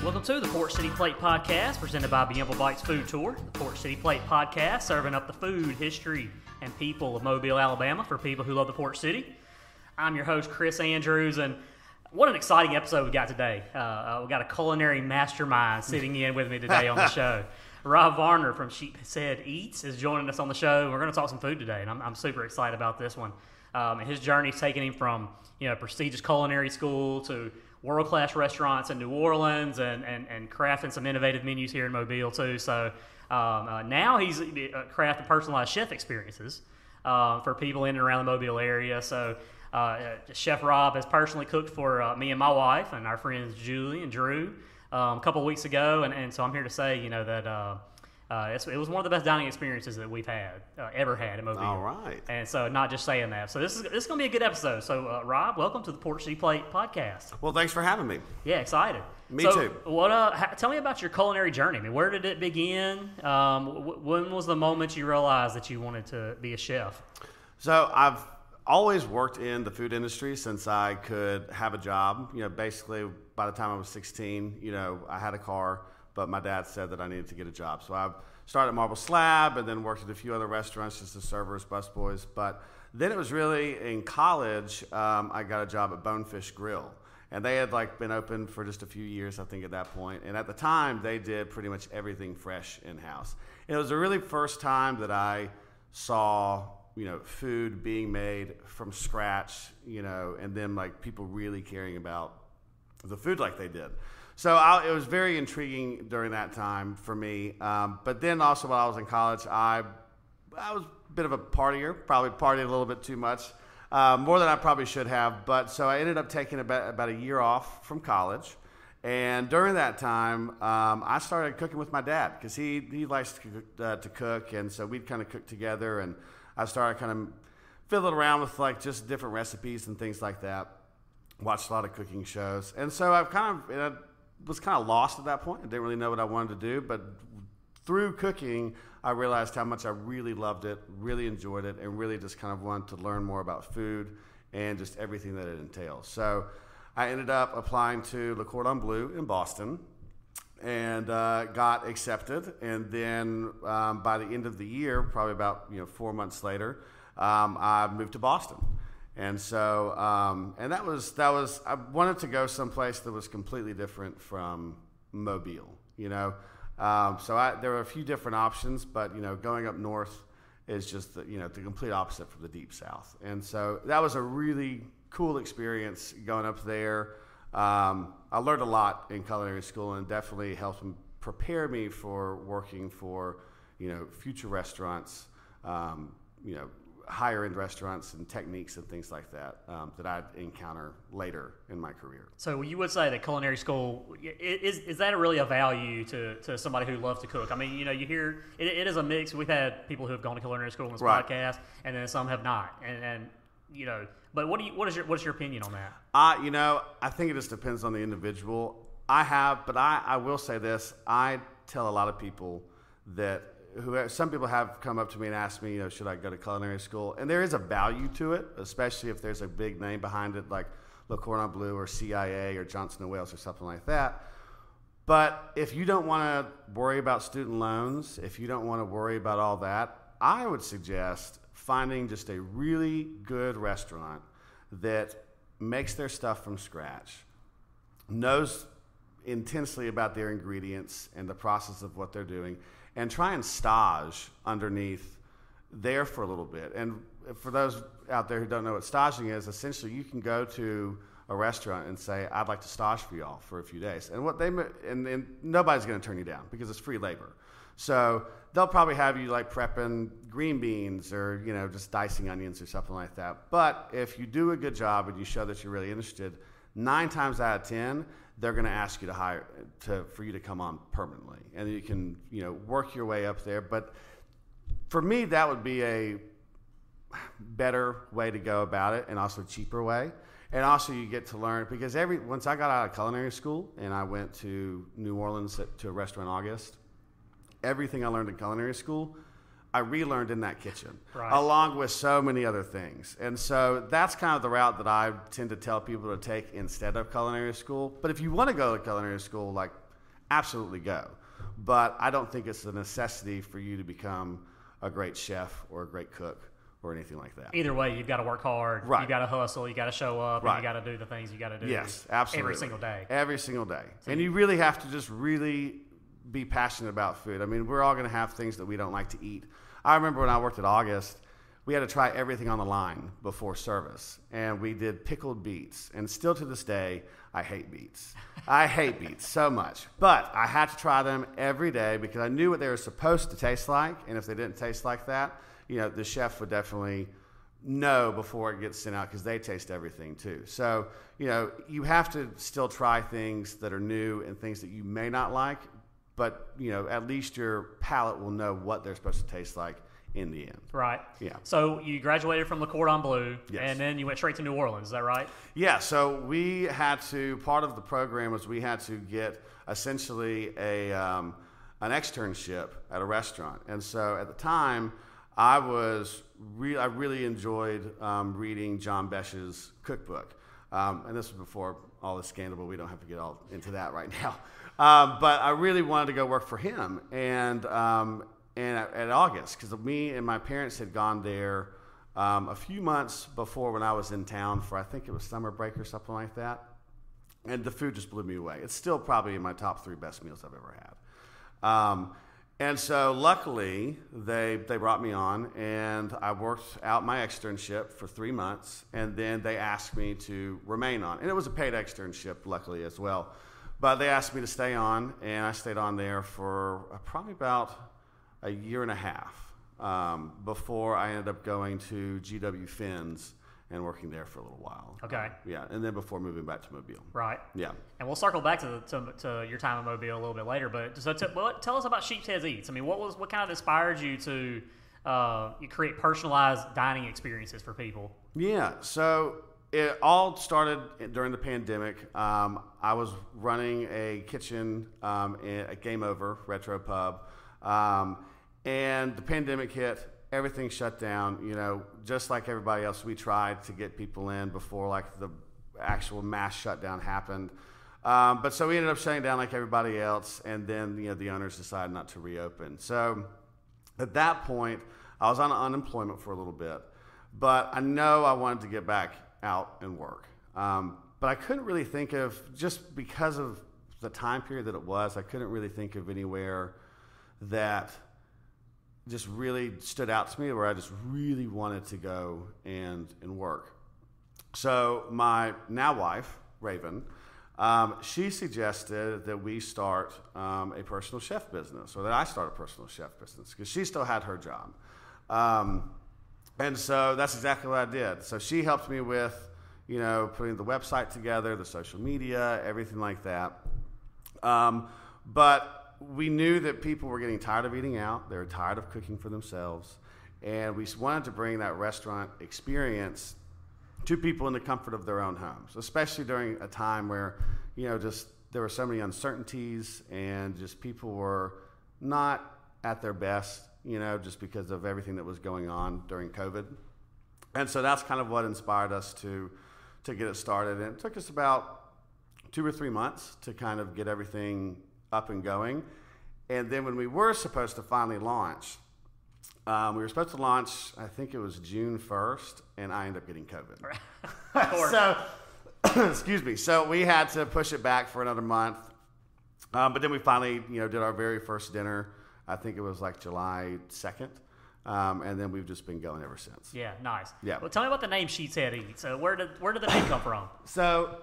Welcome to the Port City Plate Podcast, presented by Bienville Bites Food Tour. The Port City Plate Podcast, serving up the food, history, and people of Mobile, Alabama for people who love the Port City. I'm your host, Chris Andrews, and what an exciting episode we got today. We got a culinary mastermind sitting in with me today on the show. Rob Varner from Sheepshead Eats is joining us on the show. We're going to talk some food today, and I'm super excited about this one. And his journey's taken him from prestigious culinary school to world-class restaurants in New Orleans and crafting some innovative menus here in Mobile too. So now he's crafting personalized chef experiences for people in and around the Mobile area. So Chef Rob has personally cooked for me and my wife and our friends Julie and Drew a couple of weeks ago. And so I'm here to say, that it was one of the best dining experiences that we've ever had in Mobile. All right. And so not just saying that. So this is going to be a good episode. So Rob, welcome to the Port City Plate Podcast. Well, thanks for having me. Yeah, excited. Me too. Tell me about your culinary journey. I mean, where did it begin? When was the moment you realized that you wanted to be a chef? So I've always worked in the food industry since I could have a job. Basically by the time I was 16, I had a car, but my dad said that I needed to get a job. So I started at Marble Slab and then worked at a few other restaurants just as servers, busboys. But then it was really in college, I got a job at Bonefish Grill. And they had been open for just a few years, I think, at that point. And at the time, they did pretty much everything fresh in-house. And it was the really first time that I saw, food being made from scratch, and then people really caring about the food like they did. So it was very intriguing during that time for me. But then also while I was in college, I was a bit of a partier, probably partied a little bit too much, more than I probably should have. But so I ended up taking about a year off from college. And during that time, I started cooking with my dad because he likes to cook. And so we'd kind of cook together. And I started kind of fiddling around with just different recipes and things like that. Watched a lot of cooking shows. And so I was kind of lost at that point. I didn't really know what I wanted to do, but through cooking, I realized how much I really loved it, really enjoyed it, and really just kind of wanted to learn more about food and just everything that it entails. So I ended up applying to Le Cordon Bleu in Boston and got accepted. And then by the end of the year, probably about 4 months later, I moved to Boston. And so, and that was, I wanted to go someplace that was completely different from Mobile, So there were a few different options, but, going up north is just, the complete opposite from the deep south. And so that was a really cool experience going up there. I learned a lot in culinary school and definitely helped prepare me for working for, future restaurants, higher end restaurants and techniques and things like that that I'd encounter later in my career. So you would say that culinary school, is that really a value to somebody who loves to cook? I mean, you hear, it is a mix. We've had people who have gone to culinary school on this podcast, and then some have not. And but what is your opinion on that? I think it just depends on the individual. I will say this. I tell a lot of people that some people have come up to me and asked me, should I go to culinary school? And there is a value to it, especially if there's a big name behind it, like Le Cordon Bleu or CIA or Johnson & Wales or something like that. But if you don't want to worry about student loans, if you don't want to worry about all that, I would suggest finding just a really good restaurant that makes their stuff from scratch, knows intensely about their ingredients and the process of what they're doing, and try and stage underneath there for a little bit. And for those out there who don't know what staging is, essentially you can go to a restaurant and say, I'd like to stage for y'all for a few days. And and nobody's going to turn you down because it's free labor. So they'll probably have you prepping green beans or, just dicing onions or something like that. But if you do a good job and you show that you're really interested, 9 times out of 10, they're going to ask you for you to come on permanently, and you can work your way up there. But for me, that would be a better way to go about it, and also a cheaper way. And also, you get to learn because once I got out of culinary school and I went to New Orleans to a restaurant in August, everything I learned in culinary school, I relearned in that kitchen, along with so many other things. And so that's kind of the route that I tend to tell people to take instead of culinary school. But if you want to go to culinary school, absolutely go. But I don't think it's a necessity for you to become a great chef or a great cook or anything like that. Either way, you've got to work hard. Right. You got to hustle. You got to show up. Right. And you got to do the things you got to do. Yes, absolutely. Every single day. Every single day. And you really have to just really be passionate about food. I mean, we're all going to have things that we don't like to eat. I remember when I worked at August, we had to try everything on the line before service. And we did pickled beets. And still to this day, I hate beets. I hate beets so much. But I had to try them every day because I knew what they were supposed to taste like. And if they didn't taste like that, the chef would definitely know before it gets sent out because they taste everything too. So, you have to still try things that are new and things that you may not like, but, at least your palate will know what they're supposed to taste like in the end. Right. Yeah. So you graduated from the Cordon Bleu, Yes. and then you went straight to New Orleans. Is that right? Yeah. So we had to, part of the program was we had to get essentially an externship at a restaurant. And so at the time, I really enjoyed reading John Besch's cookbook. And this was before all this scandal, but we don't have to get all into that right now. But I really wanted to go work for him. And at August, because me and my parents had gone there a few months before when I was in town for, I think it was summer break or something like that. And the food just blew me away. It's still probably in my top 3 best meals I've ever had. And so luckily they brought me on, and I worked out my externship for 3 months, and then they asked me to remain on. And it was a paid externship, luckily, as well. But they asked me to stay on, and I stayed on there for probably about a year and a half before I ended up going to GW Finn's and working there for a little while. Okay. Yeah, and then before moving back to Mobile. Right. Yeah. And we'll circle back to your time in Mobile a little bit later. But so tell us about Sheepshead Eats. I mean, what kind of inspired you to you create personalized dining experiences for people? Yeah. So it all started during the pandemic. I was running a kitchen at Game Over Retro Pub, and the pandemic hit. Everything shut down. Just like everybody else, we tried to get people in before like the actual mass shutdown happened. But so we ended up shutting down like everybody else, and then the owners decided not to reopen. So at that point, I was on unemployment for a little bit, but I know I wanted to get back out and work. But I couldn't really think of, just because of the time period that it was, I couldn't really think of anywhere that just really stood out to me where I just really wanted to go and work. So my now wife, Raven, she suggested that we start a personal chef business, or that I start a personal chef business, because she still had her job. And so that's exactly what I did. So she helped me with, putting the website together, the social media, everything like that. But we knew that people were getting tired of eating out. They were tired of cooking for themselves. And we wanted to bring that restaurant experience to people in the comfort of their own homes, especially during a time where, just there were so many uncertainties and just people were not at their best, just because of everything that was going on during COVID. And so that's kind of what inspired us to get it started. And it took us about 2 or 3 months to kind of get everything up and going. And then when we were supposed to finally launch, we were supposed to launch, I think it was June 1st, and I ended up getting COVID. So, excuse me. So we had to push it back for another month. But then we finally, did our very first dinner. I think it was like July 2nd. And then we've just been going ever since. Yeah, nice. Yeah. Well, tell me about the name Sheepshead Eats. Where did the name come from? So,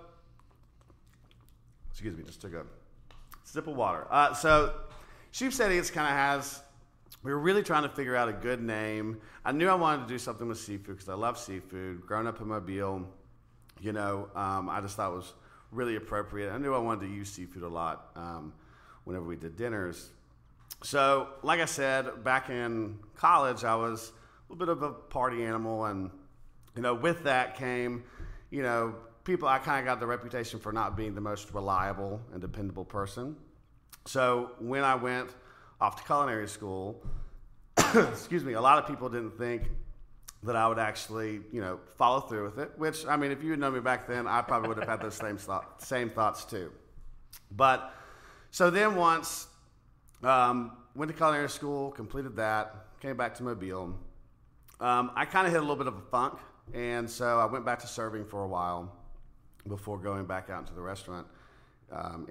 excuse me, just took a sip of water. So Sheepshead Eats kind of has, we were really trying to figure out a good name. I knew I wanted to do something with seafood because I love seafood. Growing up in Mobile, I just thought it was really appropriate. I knew I wanted to use seafood a lot whenever we did dinners. So, like I said, back in college, I was a little bit of a party animal, and, with that came, people, I kind of got the reputation for not being the most reliable and dependable person. So when I went off to culinary school, excuse me, a lot of people didn't think that I would actually, follow through with it, which, I mean, if you had known me back then, I probably would have had those same thoughts too. But, So then once, went to culinary school, completed that, came back to Mobile. I kind of hit a little bit of a funk, and so I went back to serving for a while before going back out into the restaurant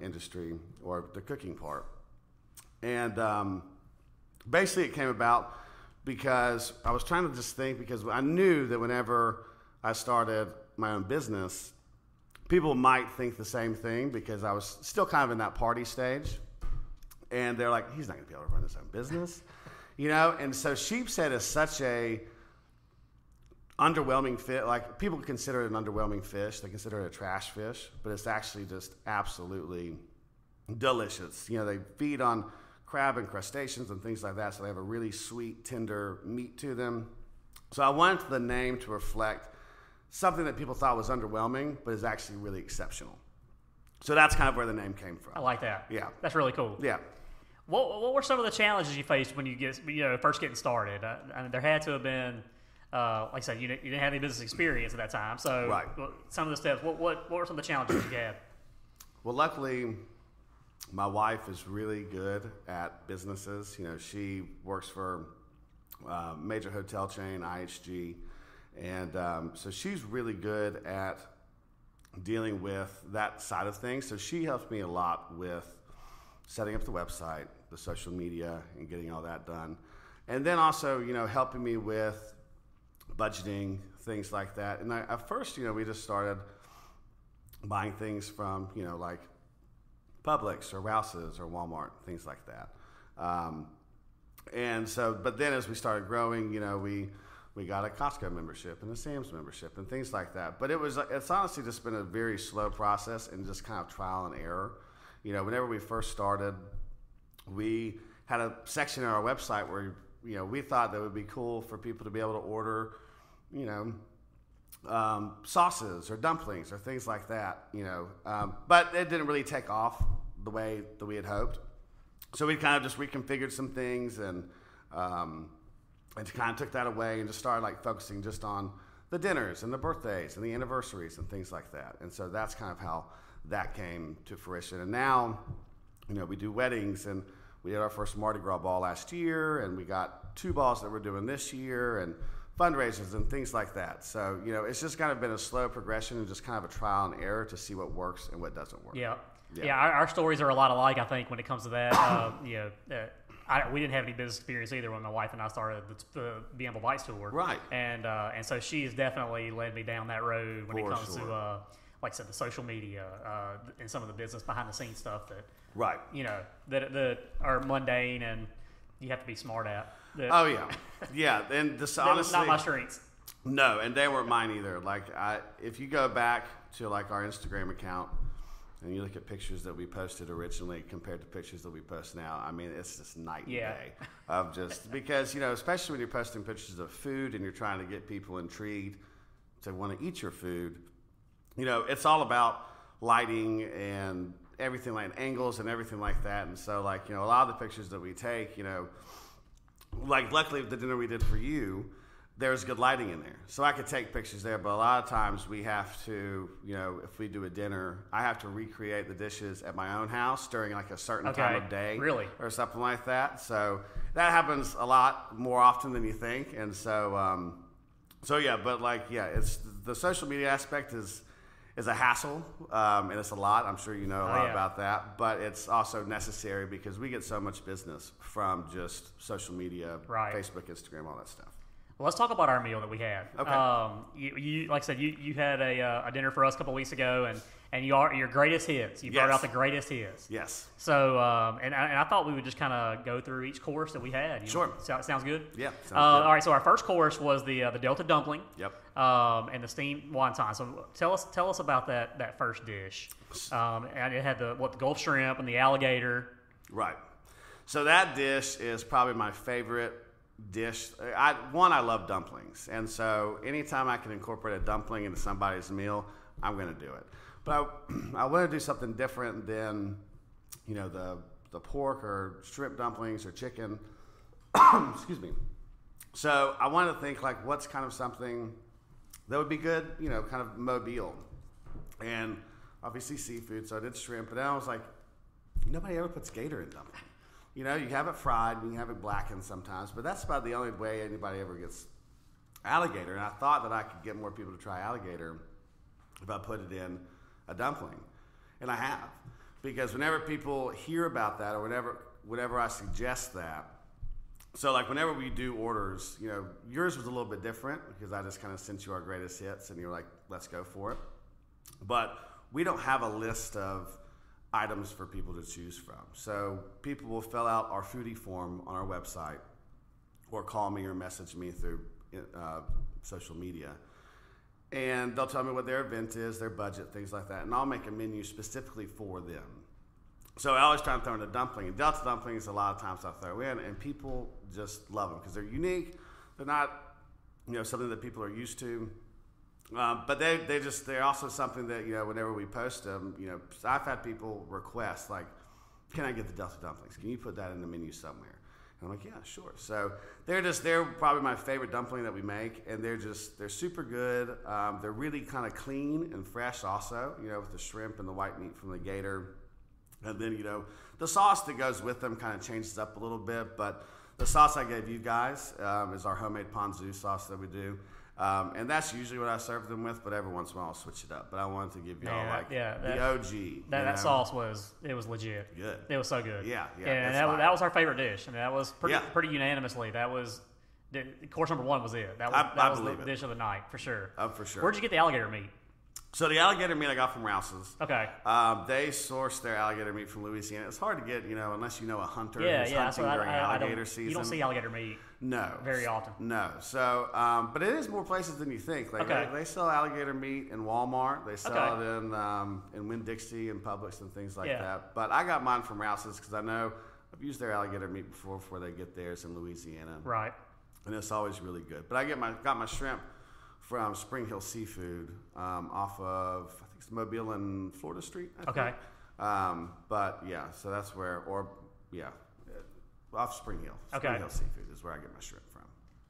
industry or the cooking part. And basically it came about because I was trying to just think, because I knew that whenever I started my own business, people might think the same thing because I was still kind of in that party stage. And they're like, he's not going to be able to run his own business, you know? And so Sheepshead is such a underwhelming fish. Like, people consider it an underwhelming fish. They consider it a trash fish, but it's actually just absolutely delicious. You know, they feed on crab and crustaceans and things like that, so they have a really sweet, tender meat to them. So I wanted the name to reflect something that people thought was underwhelming, but is actually really exceptional. So that's kind of where the name came from. I like that. Yeah. That's really cool. Yeah. What were some of the challenges you faced when first getting started? I mean, there had to have been, like I said, you didn't have any business experience at that time. So right. Some of the steps, what were some of the challenges you had? Well, luckily, my wife is really good at businesses. You know, she works for a major hotel chain, IHG. And so she's really good at dealing with that side of things. So she helps me a lot with setting up the website, the social media, and getting all that done. And then also, you know, helping me with budgeting, things like that. And at first, you know, we just started buying things from, you know, like Publix or Rouse's or Walmart, things like that. And so, but then as we started growing, you know, we got a Costco membership and a Sam's membership and things like that. But it's honestly just been a very slow process and just kind of trial and error. You know, whenever we first started, we had a section on our website where, you know, we thought that it would be cool for people to be able to order, you know, sauces or dumplings or things like that, you know. But it didn't really take off the way that we had hoped. So we kind of just reconfigured some things and kind of took that away and just started like focusing just on the dinners and the birthdays and the anniversaries and things like that. And so that's kind of how that came to fruition. And now, you know, we do weddings, and we did our first Mardi Gras ball last year, and we got 2 balls that we're doing this year, and fundraisers and things like that. So, you know, it's just kind of been a slow progression and just kind of a trial and error to see what works and what doesn't work. Yeah, our stories are a lot alike, I think, when it comes to that. We didn't have any business experience either when my wife and I started the Ample Bites tour. Right. And so she has definitely led me down that road when it comes to, like I said, the social media and some of the business behind the scenes stuff that, right, you know, that are mundane and you have to be smart at. Oh yeah, yeah. And this honestly, not my strengths. No, and they weren't mine either. Like, if you go back to like our Instagram account and you look at pictures that we posted originally compared to pictures that we post now, I mean, it's just night and day of just, because, you know, especially when you're posting pictures of food and you're trying to get people intrigued to want to eat your food, you know, it's all about lighting and everything, like angles and everything like that. And so, like, you know, a lot of the pictures that we take, you know, like luckily the dinner we did for you, there's good lighting in there. So I could take pictures there, but a lot of times we have to, you know, if we do a dinner, I have to recreate the dishes at my own house during like a certain time of day. Really? Or something like that. So that happens a lot more often than you think. And so, yeah, but like, yeah, it's the social media aspect is a hassle, and it's a lot. I'm sure you know a lot about that, but it's also necessary because we get so much business from just social media, Facebook, Instagram, all that stuff. Well, let's talk about our meal that we had. Okay. You like I said, you had a dinner for us a couple weeks ago, and your greatest hits. You brought out the greatest hits. Yes. So, and I thought we would just kind of go through each course that we had. Sure. Sounds good? Yeah. Sounds good. All right. So our first course was the Delta dumpling. Yep. And the steamed wonton. So tell us about that first dish. And it had the Gulf shrimp and the alligator. Right. So that dish is probably my favorite dish. I love dumplings, and so anytime I can incorporate a dumpling into somebody's meal, I'm going to do it. But I want to do something different than, you know, the pork or shrimp dumplings or chicken. Excuse me. So I wanted to think like, what's kind of something that would be good, you know, kind of mobile, and obviously seafood. So I did shrimp, but then I was like, nobody ever puts gator in dumpling. You know, you have it fried, and you have it blackened sometimes, but that's about the only way anybody ever gets alligator. And I thought that I could get more people to try alligator if I put it in a dumpling. And I have. Because whenever people hear about that, or whenever I suggest that, so like whenever we do orders, you know, yours was a little bit different because I just kind of sent you our greatest hits and you're like, let's go for it. But we don't have a list of items for people to choose from. So people will fill out our foodie form on our website or call me or message me through social media. And they'll tell me what their event is, their budget, things like that. And I'll make a menu specifically for them. So I always try and throw in a dumpling. And Delta dumplings, a lot of times I throw in, and people just love them because they're unique. They're not, you know, something that people are used to. But they're also something that, you know, whenever we post them, you know, I've had people request, like, can I get the Delta dumplings? Can you put that in the menu somewhere? And I'm like, yeah, sure. So they're probably my favorite dumpling that we make, and they're super good. They're really kind of clean and fresh also, you know, with the shrimp and the white meat from the gator. And then, you know, the sauce that goes with them kind of changes up a little bit, but the sauce I gave you guys is our homemade ponzu sauce that we do. And that's usually what I serve them with, but every once in a while I'll switch it up. But I wanted to give y'all the OG. That sauce was legit. Good. It was so good. Yeah. And that was our favorite dish. I mean, that was pretty unanimously. That was course number one was it. That was the dish of the night for sure. For sure. Where'd you get the alligator meat? So the alligator meat I got from Rouse's. Okay. They source their alligator meat from Louisiana. It's hard to get, you know, unless you know a hunter who's hunting during alligator season. You don't see alligator meat. No. Very often. No. So, but it is more places than you think. Like they sell alligator meat in Walmart. They sell it in Winn-Dixie and Publix and things like that. But I got mine from Rouse's because I know I've used their alligator meat before they get theirs in Louisiana. Right. And it's always really good. But I got my shrimp from Spring Hill Seafood off of, I think it's Mobile and Florida Street. I think. But yeah, so that's where, off Spring Hill. Spring Hill Seafood is where I get my shrimp from.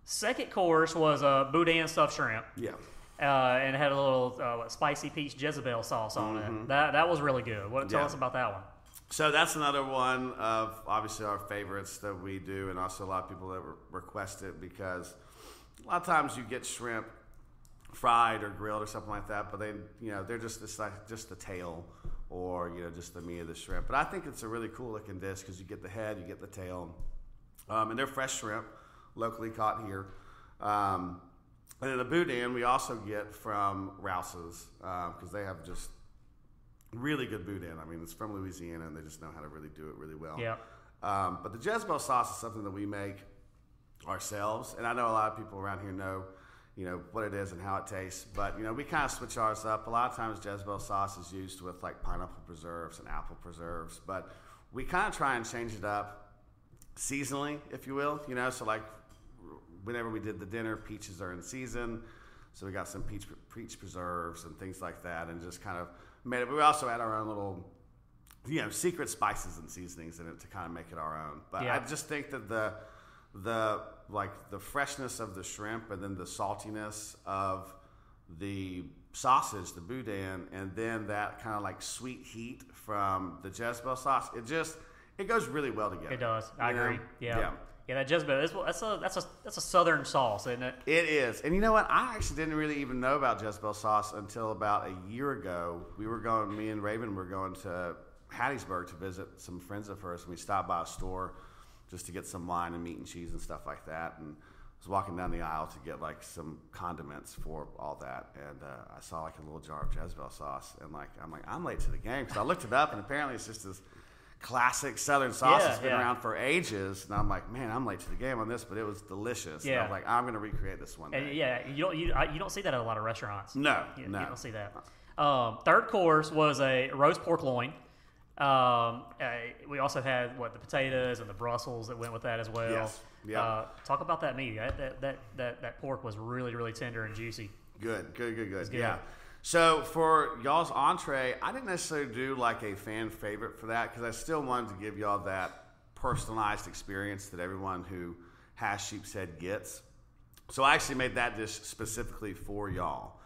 Second course was boudin stuffed shrimp. Yeah. And it had a little spicy peach Jezebel sauce on it. That was really good. Tell us about that one. So that's another one of obviously our favorites that we do, and also a lot of people that request it because a lot of times you get shrimp fried or grilled or something like that, but they're just the tail or, you know, just the meat of the shrimp. But I think it's a really cool looking dish because you get the head, you get the tail, and they're fresh shrimp, locally caught here. And then the boudin we also get from Rouse's because they have just really good boudin. I mean, it's from Louisiana and they just know how to really do it really well. Yeah. But the Jezebel sauce is something that we make ourselves, and I know a lot of people around here know, you know, what it is and how it tastes. But, you know, we kind of switch ours up. A lot of times Jezebel sauce is used with like pineapple preserves and apple preserves, but we kind of try and change it up seasonally, if you will. You know, so like whenever we did the dinner, peaches are in season, so we got some peach preserves and things like that, and just kind of made it. We also add our own little, you know, secret spices and seasonings in it to kind of make it our own. But I just think that the freshness of the shrimp and then the saltiness of the sausage, the boudin, and then that kind of like sweet heat from the Jezebel sauce, it goes really well together. It does. I agree. Yeah, that Jezebel, that's a southern sauce, isn't it? It is. And you know what? I actually didn't really even know about Jezebel sauce until about a year ago. Me and Raven were going to Hattiesburg to visit some friends of hers, and we stopped by a store just to get some wine and meat and cheese and stuff like that. And I was walking down the aisle to get like some condiments for all that, and I saw like a little jar of Jezebel sauce, and I'm late to the game because I looked it up, and apparently it's just this classic Southern sauce that's been around for ages. And I'm like, man, I'm late to the game on this, but it was delicious. Yeah. And I was like, I'm going to recreate this one day. And you don't see that at a lot of restaurants. No, you don't see that. Third course was a roast pork loin. We also had the potatoes and the Brussels that went with that as well. Yes. Yeah. Talk about that meat. That pork was really, really tender and juicy. Good. Yeah. So for y'all's entree, I didn't necessarily do like a fan favorite for that because I still wanted to give y'all that personalized experience that everyone who has Sheepshead gets. So I actually made that dish specifically for y'all.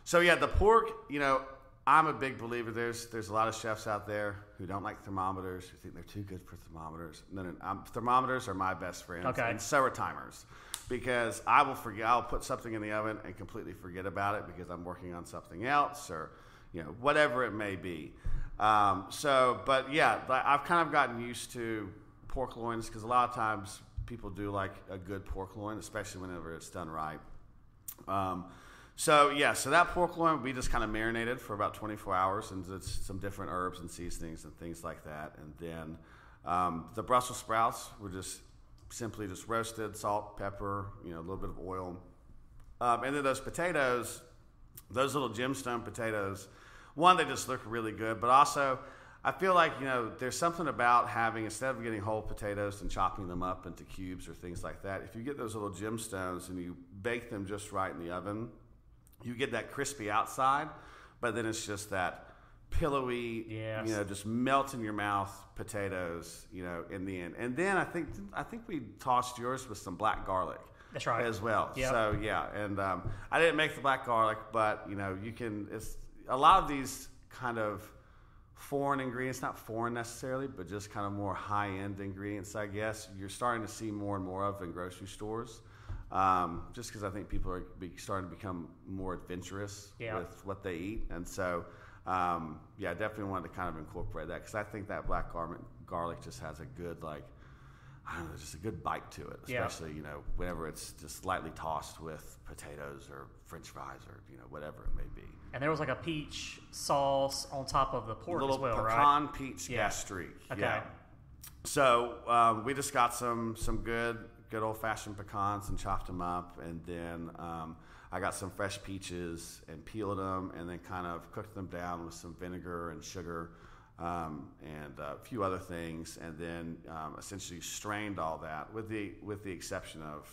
So yeah, the pork, you know, I'm a big believer. There's a lot of chefs out there who don't like thermometers, who think they're too good for thermometers. No, thermometers are my best friends, and so are timers, because I'll put something in the oven and completely forget about it because I'm working on something else, or whatever it may be. But yeah, I've kind of gotten used to pork loins because a lot of times people do like a good pork loin, especially whenever it's done right. So that pork loin, we just kind of marinated for about 24 hours and did some different herbs and seasonings and things like that. And then the Brussels sprouts were just simply just roasted, salt, pepper, a little bit of oil. And then those potatoes, those little gemstone potatoes, one, they just look really good, but also I feel like, there's something about having, instead of getting whole potatoes and chopping them up into cubes or things like that, if you get those little gemstones and you bake them just right in the oven, you get that crispy outside, but then it's just that pillowy, just melt in your mouth potatoes, in the end. And then I think we tossed yours with some black garlic. That's right. As well. Yep. So and I didn't make the black garlic, but you can. It's a lot of these kind of foreign ingredients, not foreign necessarily, but just kind of more high-end ingredients, I guess, you're starting to see more and more of in grocery stores. Just because I think people are starting to become more adventurous with what they eat. And so, I definitely wanted to kind of incorporate that because I think that black garlic just has a good, just a good bite to it, especially, whenever it's just lightly tossed with potatoes or French fries or, whatever it may be. And there was like a peach sauce on top of the pork as well, right? Pecan peach gastrique. Okay. Yeah. So we just got some good old-fashioned pecans and chopped them up, and then I got some fresh peaches and peeled them, and then kind of cooked them down with some vinegar and sugar and a few other things, and then essentially strained all that with the exception of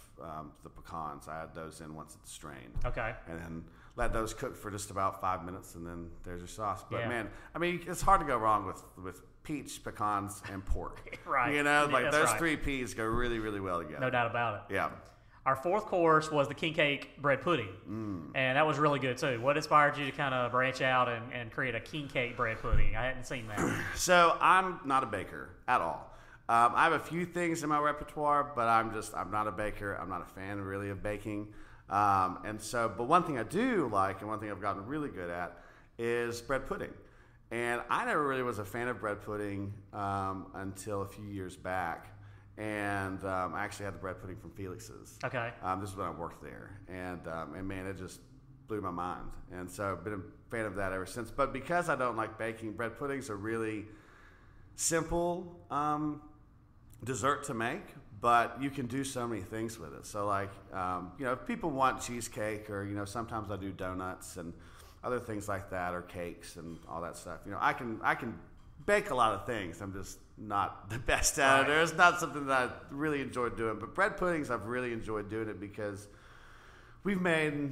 the pecans. I had those in once it's strained. Okay. And then let those cook for just about 5 minutes, and then there's your sauce. But man, I mean, it's hard to go wrong with peach, pecans, and pork. Right. Those three P's go really, really well together. No doubt about it. Yeah. Our fourth course was the king cake bread pudding, and that was really good too. What inspired you to kind of branch out and create a king cake bread pudding? I hadn't seen that. So I'm not a baker at all. I have a few things in my repertoire, but I'm not a baker. I'm not a fan really of baking. But one thing I do like, and one thing I've gotten really good at, is bread pudding. And I never really was a fan of bread pudding until a few years back. And I actually had the bread pudding from Felix's. Okay. This is when I worked there. And man, it just blew my mind. And so I've been a fan of that ever since. But because I don't like baking, bread puddings are really simple dessert to make, but you can do so many things with it. So if people want cheesecake, or, sometimes I do donuts and other things like that, or cakes and all that stuff. I can bake a lot of things. I'm just not the best at it. It's not something that I really enjoyed doing. But bread puddings, I've really enjoyed doing it because we've made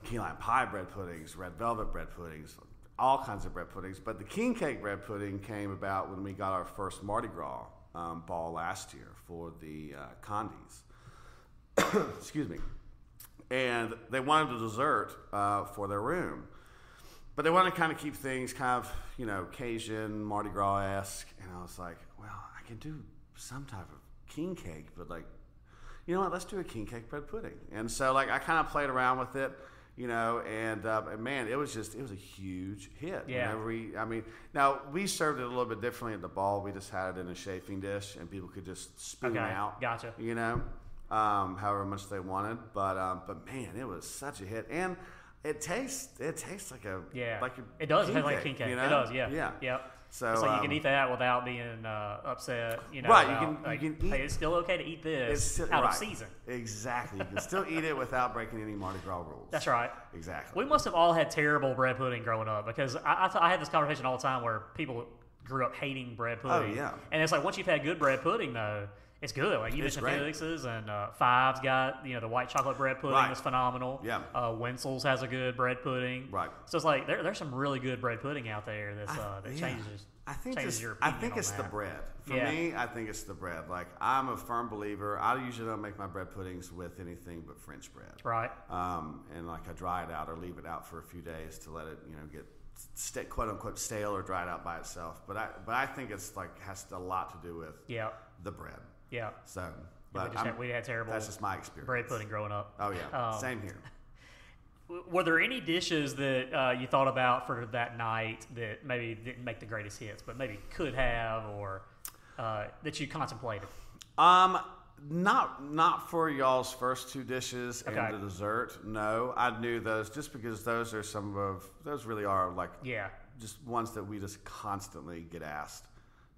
key lime pie bread puddings, red velvet bread puddings, all kinds of bread puddings. But the king cake bread pudding came about when we got our first Mardi Gras ball last year for the Condis. Excuse me. And they wanted a dessert for their room. But they wanted to kind of keep things kind of, Cajun, Mardi Gras-esque. And I was like, well, I can do some type of king cake, but you know what, let's do a king cake bread pudding. And so I kind of played around with it, and man, it was a huge hit. Yeah. Now we served it a little bit differently at the ball. We just had it in a chafing dish, and people could just spoon out. Gotcha. However much they wanted. But man, it was such a hit. And it tastes like a it does king taste like cake, king cake. It does, yeah. Yep. So it's like you can eat that without being upset. Right. You can eat. Hey, it's still okay to eat this out of season. Exactly. You can still eat it without breaking any Mardi Gras rules. That's right. Exactly. We must have all had terrible bread pudding growing up, because I had this conversation all the time where people grew up hating bread pudding. Oh yeah. And it's like, once you've had good bread pudding though, it's good. Like you mentioned Felix's, and Five's got the white chocolate bread pudding is phenomenal. Yeah. Wenzel's has a good bread pudding. Right. So it's like there's some really good bread pudding out there that changes. I think your I think it's on the that. bread. For me, I think it's the bread. I'm a firm believer. I usually don't make my bread puddings with anything but French bread. Right. And I dry it out or leave it out for a few days to let it get quote unquote stale or dried out by itself. But I think it's like has a lot to do with the bread. Yeah. So, but we had terrible. That's just my experience. Bread pudding growing up. Oh yeah, same here. Were there any dishes that you thought about for that night that maybe didn't make the greatest hits, but maybe could have, or that you contemplated? Not for y'all's first two dishes and the dessert. No, I knew those just because those really are like just ones that we just constantly get asked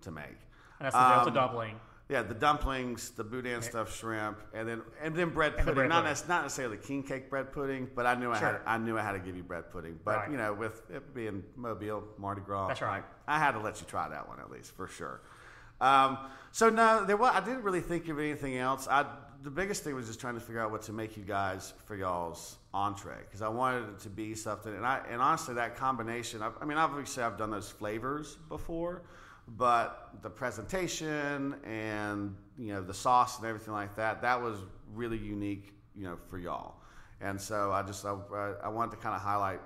to make. And that's the dumpling. Yeah, the dumplings, the boudin stuffed shrimp, and then bread pudding. Not necessarily king cake bread pudding, but I knew I had to give you bread pudding. But with it being Mobile, Mardi Gras, that's right. I had to let you try that one at least for sure. So no, I didn't really think of anything else. The biggest thing was just trying to figure out what to make you guys for y'all's entree, because I wanted it to be something. And honestly, that combination. Obviously, I've done those flavors before. But the presentation and the sauce and everything like that was really unique for y'all. And so I wanted to kind of highlight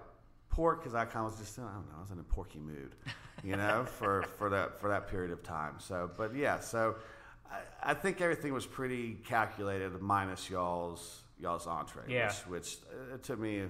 pork because I kind of was just I was in a porky mood, for that period of time. So I think everything was pretty calculated minus y'all's entree. Yeah. Which it took me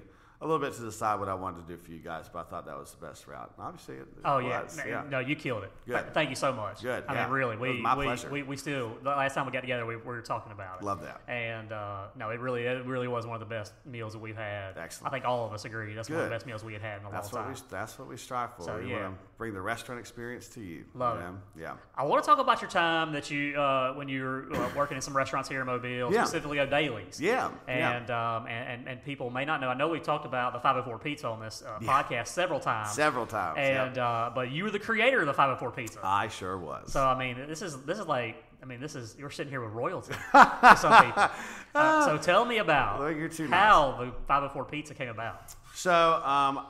a little bit to decide what I wanted to do for you guys, but I thought that was the best route. And obviously, it was. No, you killed it. Good. Thank you so much. Good. I mean, really, it was my pleasure. We still, the last time we got together, we were talking about it. Love that. And no, it really was one of the best meals that we've had. Excellent. I think all of us agree. That's one of the best meals we had in a long time. That's what we strive for. So, we want to bring the restaurant experience to you. Love it. Yeah. I want to talk about your time that you when you were working in some restaurants here in Mobile, specifically Daly's. Yeah. And people may not know. I know we talked about the 504 Pizza on this podcast several times. And but you were the creator of the 504 Pizza. I sure was. So I mean, this is you're sitting here with royalty for some people. So tell me about how the 504 Pizza came about. So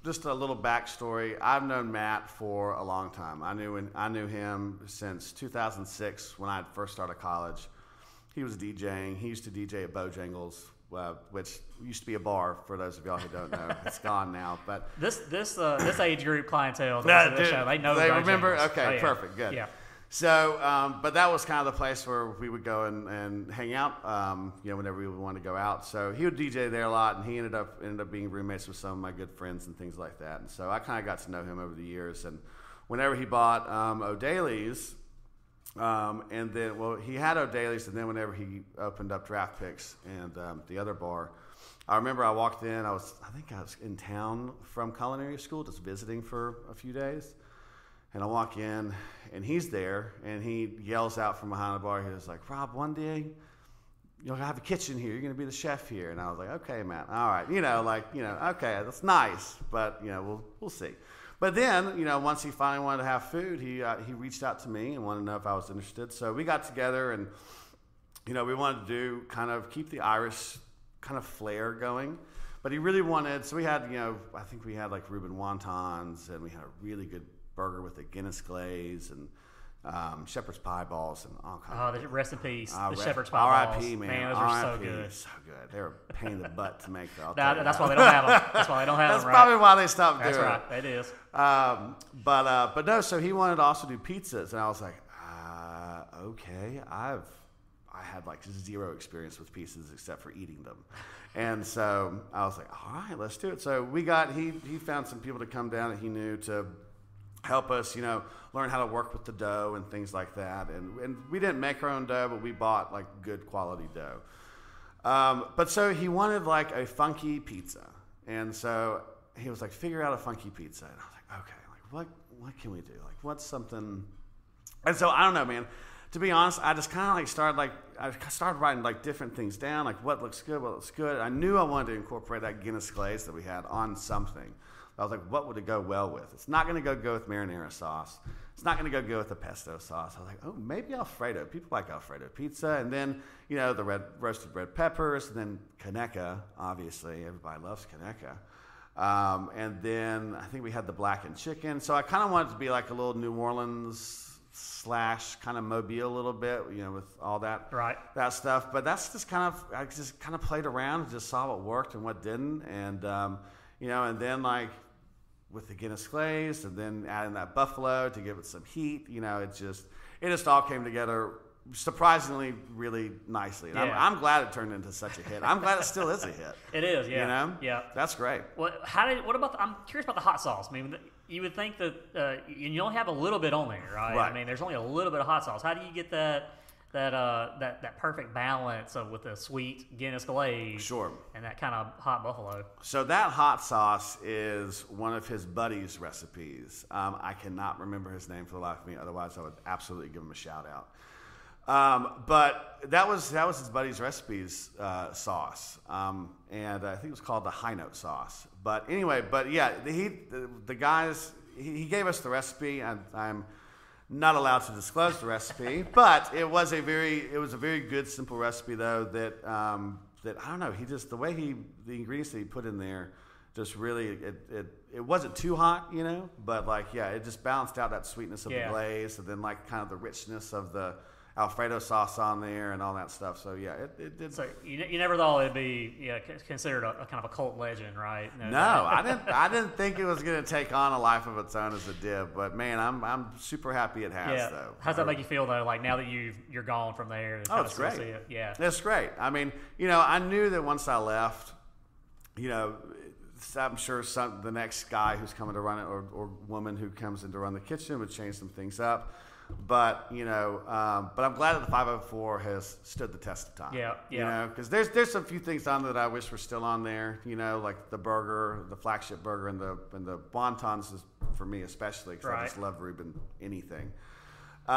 just a little backstory. I've known Matt for a long time. I knew him since 2006 when I first started college. He was DJing. He used to DJ at Bojangles, which used to be a bar. For those of y'all who don't know, it's gone now. But this age group clientele, this show, they know. They remember. Okay, yeah. Perfect, good. Yeah. So, but that was kind of the place where we would go and hang out, whenever we would want to go out. So he would DJ there a lot, and he ended up being roommates with some of my good friends and things like that. And so I kind of got to know him over the years. And whenever he bought O'Daly's, and then, he had O'Daly's, and then whenever he opened up Draft Picks and the other bar, I remember I walked in. I think I was in town from Culinary school, just visiting for a few days. And I walk in, and he's there, and he yells out from behind the bar. He was like, "Rob, one day you'll have a kitchen here. You're going to be the chef here." And I was like, "Okay, man. All right. Okay, that's nice, but we'll see." But then, once he finally wanted to have food, he reached out to me and wanted to know if I was interested. So we got together, and we wanted to keep the Irish kind of flair going. But he really wanted. So we had, I think we had like Reuben wontons, and we had a really good burger with a Guinness glaze and shepherd's pie balls and all kinds. Oh, rest in peace, the shepherd's pie balls. R.I.P. Man, those are so good. So good. They were a pain in the butt to make. That's why they don't have them. That's why they don't have That's them. That's probably why they stopped doing it. That's right. It is. But no. So he wanted to also do pizzas, and I was like, okay. I had like zero experience with pizzas except for eating them. And so I was like, all right, let's do it. So he found some people to come down that he knew to help us, learn how to work with the dough and things like that. And we didn't make our own dough, but we bought like good quality dough. But so he wanted like a funky pizza. And so he was like, figure out a funky pizza. And I was like, okay, like what can we do? Like what's something? And so I don't know, man. To be honest, I just kind of like started writing like different things down, like what looks good. I knew I wanted to incorporate that Guinness glaze that we had on something. I was like, what would it go well with? It's not going to go with marinara sauce. It's not going to go with the pesto sauce. I was like, oh, maybe Alfredo. People like Alfredo pizza. And then, the roasted red peppers. And then Kaneka, obviously. Everybody loves Kaneka. And then I think we had the blackened chicken. So I kind of wanted it to be like a little New Orleans / kind of Mobile a little bit, with all that that stuff. But that's just I just kind of played around and just saw what worked and what didn't. And and then like with the Guinness glaze, and then adding that buffalo to give it some heat, it just all came together surprisingly really nicely. And I'm glad it turned into such a hit. I'm glad it still is a hit. It is, yeah. Yeah, that's great. What about I'm curious about the hot sauce. I mean, you would think that you only have a little bit on there, right? I mean, there's only a little bit of hot sauce. How do you get that perfect balance with the sweet Guinness glaze, sure, and that kind of hot buffalo? So that hot sauce is one of his buddy's recipes. I cannot remember his name for the life of me. Otherwise, I would absolutely give him a shout out. But that was his buddy's recipes sauce, and I think it was called the high note sauce. But anyway, the guys he gave us the recipe, and I'm not allowed to disclose the recipe, but it was a very good simple recipe though that I don't know, the ingredients that he put in there just really it wasn't too hot, but it just balanced out that sweetness of the glaze, and then like kind of the richness of the Alfredo sauce on there and all that stuff. So it did. So you never thought it'd be considered a kind of a cult legend, right? No, I didn't think it was going to take on a life of its own as it did. But man, I'm super happy it has though. How does that make you feel though? Like now that you're gone from there? Oh, it's great. Yeah, it's great. I mean, I knew that once I left, I'm sure the next guy who's coming to run it or woman who comes in to run the kitchen would change some things up. But but I'm glad that the 504 has stood the test of time. Yeah. Because there's a few things on there that I wish were still on there. Like the burger, the flagship burger, and the wontons is for me especially because I just love Reuben anything. But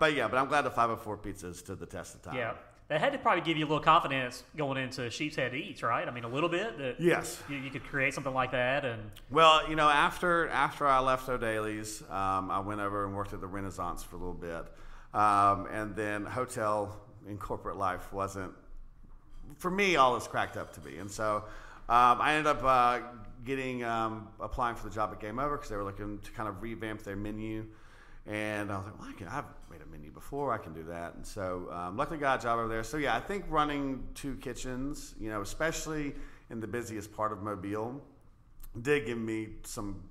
I'm glad the 504 pizza has stood the test of time. Yeah. That had to probably give you a little confidence going into Sheepshead Eats, right? I mean, a little bit. That yes. You could create something like that, and well, after I left Daly's, I went over and worked at the Renaissance for a little bit, and then hotel in corporate life wasn't for me all it's cracked up to be, and so I ended up applying for the job at Game Over because they were looking to kind of revamp their menu. And I was like, well, I've made a menu before. I can do that. And so luckily got a job over there. So, I think running two kitchens, especially in the busiest part of Mobile, did give me some,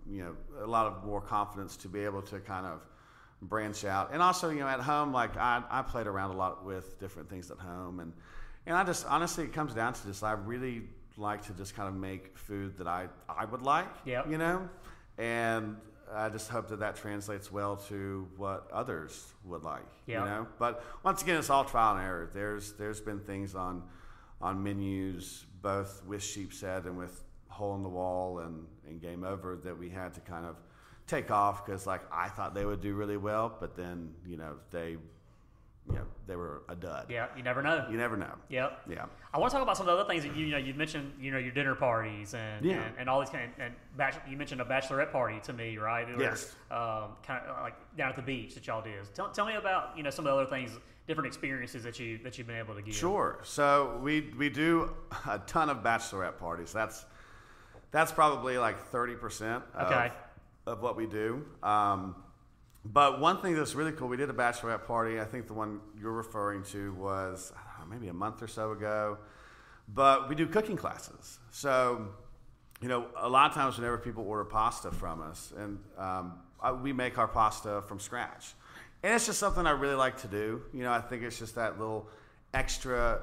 a lot of more confidence to be able to kind of branch out. And also, at home, like I played around a lot with different things at home. And I just, honestly, it comes down to just I really like to just kind of make food that I would like, and I just hope that translates well to what others would like, But once again, it's all trial and error. There's been things on menus, both with Sheepshead and with Hole in the Wall and Game Over, that we had to kind of take off because, I thought they would do really well, but then, they were a dud. Yeah, you never know. Yep. Yeah. I want to talk about some of the other things that you mentioned. Your dinner parties and all these you mentioned a bachelorette party to me, right? Yes. Kind of like down at the beach that y'all did. Tell me about some of the other things, different experiences that you've been able to give. Sure. So we do a ton of bachelorette parties. That's probably like 30% of what we do. But one thing that's really cool, we did a bachelorette party. I think the one you're referring to was maybe a month or so ago. But we do cooking classes. So, a lot of times whenever people order pasta from us, and we make our pasta from scratch. And it's just something I really like to do. I think it's just that little extra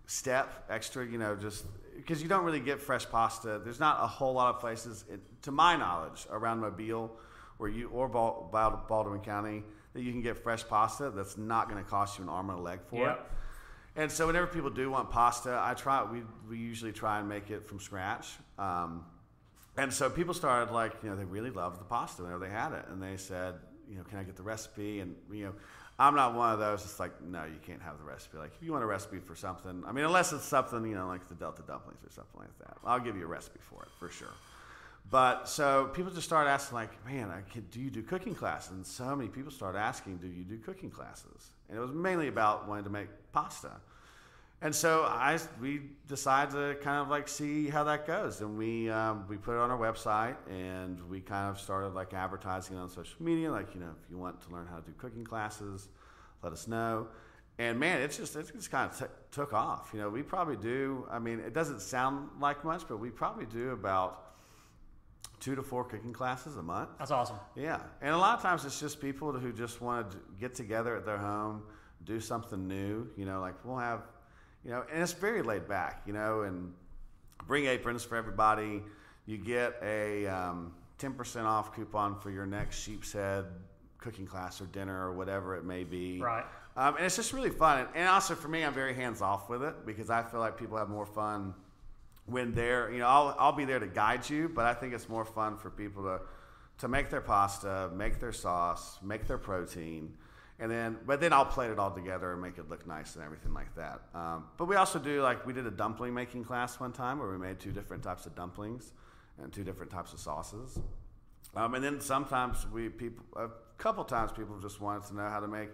step, just because you don't really get fresh pasta. There's not a whole lot of places, to my knowledge, around Mobile or Baldwin County that you can get fresh pasta that's not going to cost you an arm and a leg for it. And so whenever people do want pasta, we usually try and make it from scratch. And so people started they really loved the pasta whenever they had it, and they said, can I get the recipe? And I'm not one of those. It's like, no, you can't have the recipe. Like if you want a recipe for something, I mean, unless it's something like the Delta dumplings or something like that, I'll give you a recipe for it for sure. But so people just started asking, man, do you do cooking classes? And so many people started asking, do you do cooking classes? And it was mainly about wanting to make pasta. And so we decided to kind of see how that goes. And we put it on our website, and we kind of started advertising on social media. If you want to learn how to do cooking classes, let us know. And man, it just kind of took off. We probably do, it doesn't sound like much, but we probably do about 2 to 4 cooking classes a month. That's awesome. Yeah, and a lot of times it's just people who just want to get together at their home, do something new. Like we'll have, and it's very laid back. And bring aprons for everybody. You get a 10% off coupon for your next Sheepshead cooking class or dinner or whatever it may be. Right. And it's just really fun. And also for me, I'm very hands off with it because I feel like people have more fun when they're, I'll be there to guide you, but I think it's more fun for people to make their pasta, make their sauce, make their protein, but then I'll plate it all together and make it look nice and everything like that. But we also do, we did a dumpling making class one time where we made 2 different types of dumplings and 2 different types of sauces. And then sometimes a couple times people just wanted to know how to make,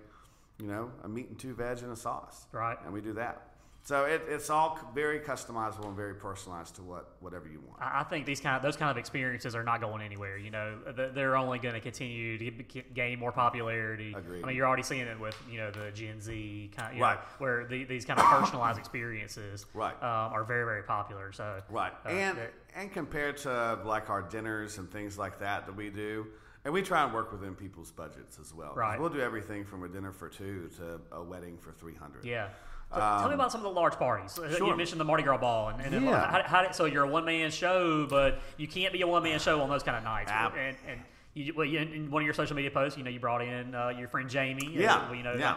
a meat and 2 veg and a sauce. Right. And we do that. So it's all very customizable and very personalized to whatever you want. I think those kind of experiences are not going anywhere. They're only going to continue to gain more popularity. Agreed. I mean, you're already seeing it with the Gen Z kind, right, where these kind of personalized experiences right, are very, very popular. So right, and compared to our dinners and things like that we do. And we try and work within people's budgets as well. Right. We'll do everything from a dinner for 2 to a wedding for 300. Yeah. So tell me about some of the large parties. Sure. You mentioned the Mardi Gras ball, and yeah. So you're a one-man show, but you can't be a one-man show on those kind of nights. And in one of your social media posts, you brought in your friend Jamie. Yeah.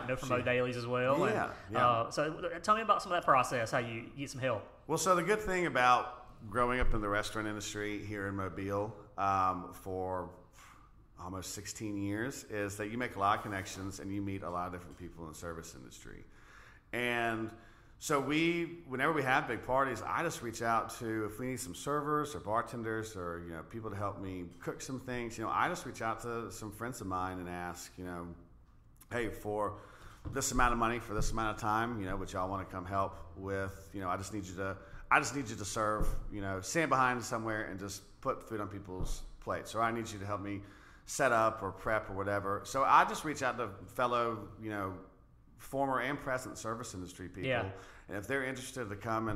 Know from Daly's as well. Yeah. So tell me about some of that process, how you get some help. Well, so the good thing about growing up in the restaurant industry here in Mobile for almost 16 years is that you make a lot of connections and you meet a lot of different people in the service industry. And so whenever we have big parties, I just reach out to, if we need some servers or bartenders or, people to help me cook some things, I just reach out to some friends of mine and ask, hey, for this amount of money, for this amount of time, would y'all want to come help with, I just need you to serve, stand behind somewhere and just put food on people's plates. Or I need you to help me set up or prep or whatever. So I just reach out to fellow, former and present service industry people. Yeah. And if they're interested to come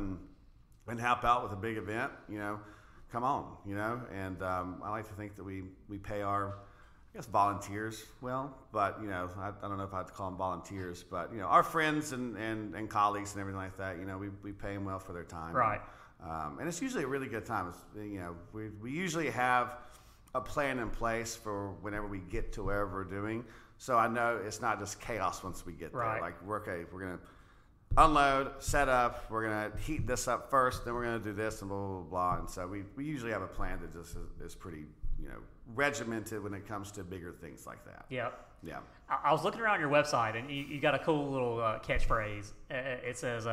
and help out with a big event, come on, And I like to think that we pay our, volunteers well, but, I don't know if I'd call them volunteers, but, our friends and colleagues and everything like that, we pay them well for their time. Right. And it's usually a really good time. We usually have a plan in place for whenever we get to wherever we're doing. So I know it's not just chaos once we get there. Right. We're going to unload, set up, we're going to heat this up first, then we're going to do this and blah, blah, blah, blah. And so we usually have a plan that just is pretty, regimented when it comes to bigger things like that. Yeah. Yeah. I was looking around your website, and you got a cool little catchphrase. It says,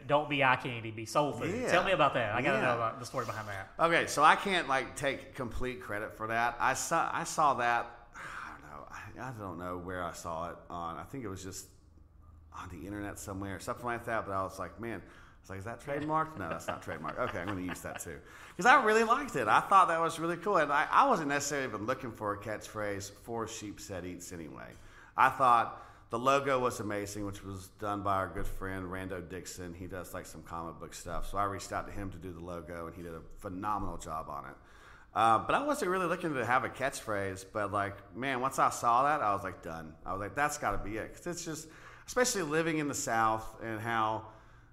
don't be eye candy, be soul food. Yeah. Tell me about that. I got to know about the story behind that. Okay, so I can't take complete credit for that. I saw that. I don't know where I saw it on. I think it was just on the internet somewhere or something like that. But I was like, man. Is that trademarked? No, that's not trademarked. Okay, I'm going to use that too. Because I really liked it. I thought that was really cool. And I wasn't necessarily even looking for a catchphrase for Sheepshead Eats anyway. I thought the logo was amazing, which was done by our good friend Rando Dixon. He does some comic book stuff. So I reached out to him to do the logo, and he did a phenomenal job on it. But I wasn't really looking to have a catchphrase. But once I saw that, I was done. I was that's got to be it. Because it's just, especially living in the South and how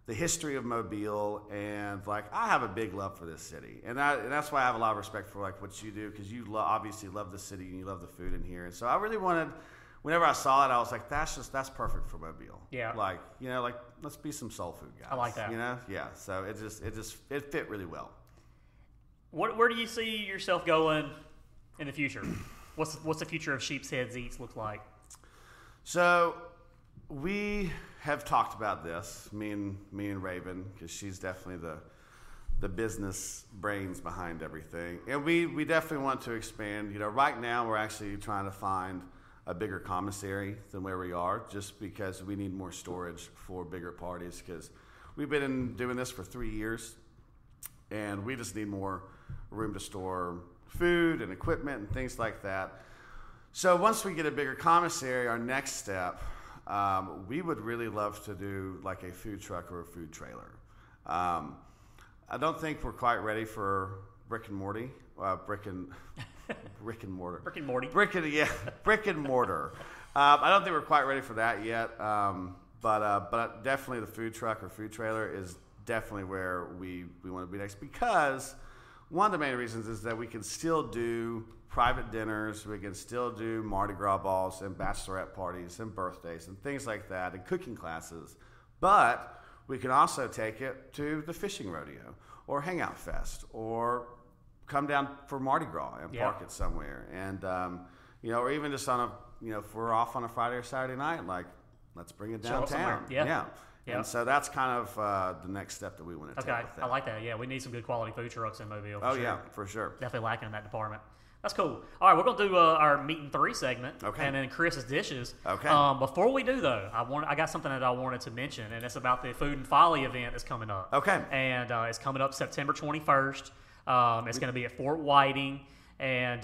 the history of Mobile, and I have a big love for this city, and that's why I have a lot of respect for what you do, because you obviously love the city and you love the food in here, and so I really wanted. Whenever I saw it, I was that's perfect for Mobile. Yeah. Let's be some soul food guys. I like that. Yeah. So it fit really well. Where do you see yourself going in the future? What's the future of Sheepshead Eats look like? So we have talked about this, me and Raven, because she's definitely the business brains behind everything, and we definitely want to expand. Right now we're actually trying to find a bigger commissary than where we are, just because we need more storage for bigger parties, because we've been doing this for 3 years, and we just need more room to store food and equipment and things like that. So once we get a bigger commissary, our next step, we would really love to do a food truck or a food trailer. I don't think we're quite ready for brick and mortar. Brick and mortar. Brick and Morty. Brick and mortar. I don't think we're quite ready for that yet. But definitely the food truck or food trailer is definitely where we want to be next, because one of the main reasons is that we can still do private dinners, we can still do Mardi Gras balls and bachelorette parties and birthdays and things like that and cooking classes, but we can also take it to the fishing rodeo or hangout fest or come down for Mardi Gras and park it somewhere, and or even just on a if we're off on a Friday or Saturday night, like let's bring it downtown. Yeah. And so that's kind of the next step that we want to take with that. I like that. Yeah, we need some good quality food trucks in Mobile. For sure. Definitely lacking in that department. That's cool. All right, we're going to do our meat and three segment, and then Chris's dishes. Okay. Before we do, though, I got something that I wanted to mention, and it's about the Food and Folly event that's coming up. Okay. And it's coming up September 21st. It's going to be at Fort Whiting. And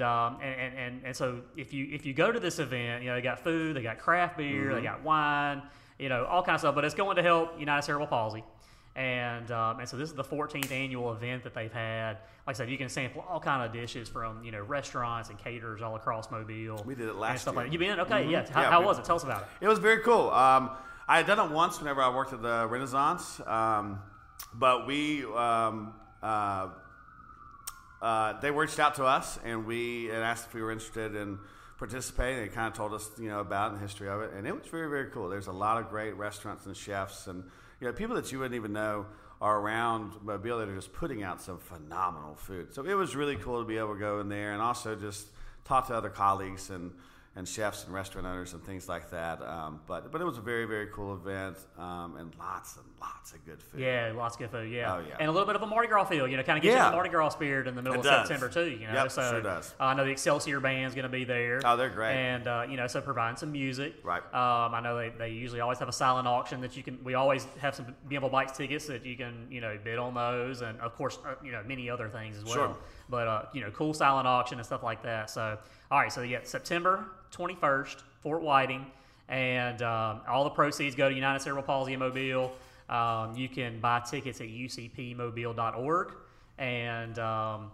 so if you go to this event, they got food, they got craft beer, they got wine, all kinds of stuff. But it's going to help United Cerebral Palsy, and so this is the 14th annual event that they've had. Like I said, you can sample all kind of dishes from restaurants and caterers all across Mobile. We did it last year. You been? Okay, yeah. How was it? Tell us about it. It was very cool. I had done it once whenever I worked at the Renaissance, but we. They reached out to us and asked if we were interested in participating. They kind of told us, about it and the history of it, and it was very, very cool. There's a lot of great restaurants and chefs, and people that you wouldn't even know are around Mobile that are just putting out some phenomenal food. So it was really cool to be able to go in there and also just talk to other colleagues and chefs and restaurant owners and things like that. But it was a very, very cool event, and lots of good food. Yeah, lots of good food, yeah. Oh, yeah. And a little bit of a Mardi Gras feel, kind of gets you in the Mardi Gras spirit in the middle of September, too. Yep, so sure does. I know the Excelsior Band's going to be there. Oh, they're great. And, so providing some music. Right. I know they usually always have a silent auction that we always have some Bienville Bites tickets that you can, bid on those, and, of course, many other things as well. Sure. But, cool silent auction and stuff like that. So, all right, so September 21st, Fort Whiting, and all the proceeds go to United Cerebral Palsy in Mobile. You can buy tickets at ucpmobile.org, and I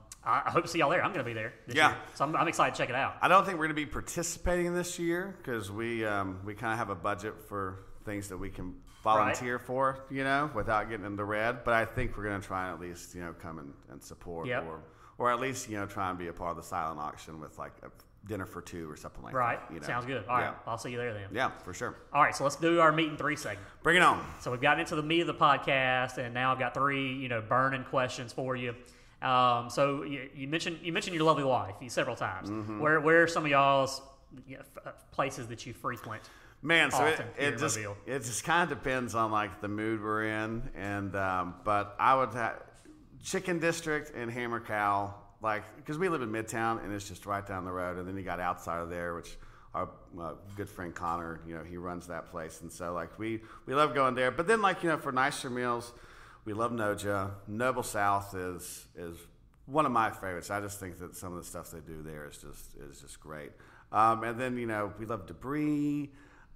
hope to see y'all there. I'm going to be there this year, so I'm excited to check it out. I don't think we're going to be participating this year because we kind of have a budget for things that we can volunteer for, without getting in the red. But I think we're going to try and at least, come and support, or at least, try and be a part of the silent auction with like a dinner for two or something like that. Right. Sounds good. All right. I'll see you there then. Yeah, for sure. All right. So let's do our meat and three segment. Bring it on. So we've gotten into the meat of the podcast, and now I've got three, burning questions for you. So you mentioned your lovely wife several times. Mm-hmm. Where are some of y'all's places that you frequent? Man, so it just kind of depends on like the mood we're in, and but I would have Chicken District and Hammer Cow. Like, because we live in Midtown and it's just right down the road, and then you got outside of there, which our good friend Connor, he runs that place, and so like we love going there. But then like for nicer meals, we love Noja. Noble South is one of my favorites. I just think that some of the stuff they do there is just great. And then we love Debris.